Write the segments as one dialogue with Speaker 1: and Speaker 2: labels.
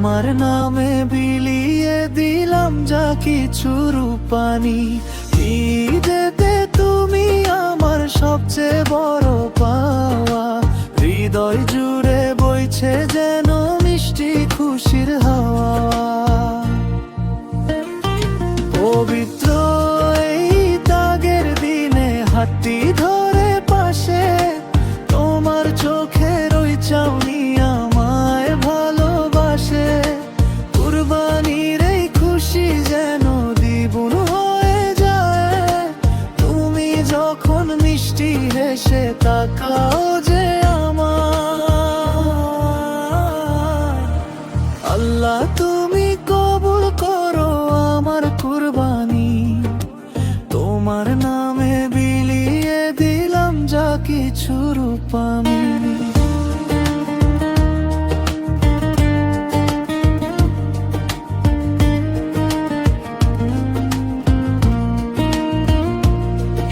Speaker 1: তোমার নামে বিলিয়ে দিলাম যা কিছু রূপানি। ঈদেতে তুমি আমার সবচেয়ে বড় পাওয়া। হৃদয় জুড়ে বইছে যেন মিষ্টি খুশির হাওয়া। পবিত্র এই ত্যাগের দিনে হাতটি ধরে পাশে, তোমার চোখের ওই চাউনি আমায় ভালোবাসে। কুরবানির এই খুশি যেন দ্বিগুণ হয়ে যায়, তুমি যখন মিষ্টি হেসে তাকাও যে আমার। আল্লাহ তুমি কবুল করো আমার কুরবানি, তোমার নামে বিলিয়ে দিলাম যা কিছু রূপানি।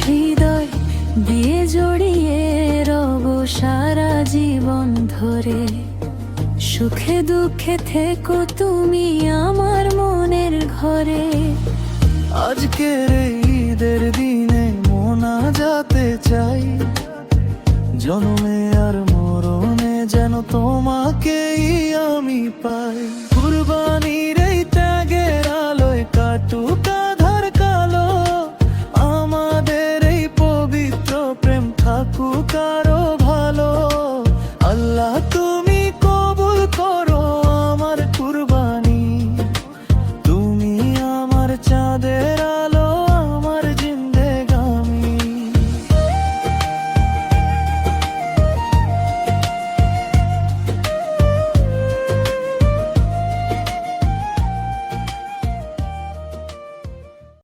Speaker 2: হৃদয় দিয়ে জড়িয়ে রব সারা জীবন ধরে, সুখে দুঃখে থেকো তুমি আমার মনের ঘরে।
Speaker 1: আজকের এই ঈদের দিনে মোনাজাতে চাই, জন্মে আর মরণে যেন তোমাকেই আমি পাই। কুরবানির এই ত্যাগের আলোয় কাটুক আঁধার কালো, আমাদের এই পবিত্র প্রেম থাকুক।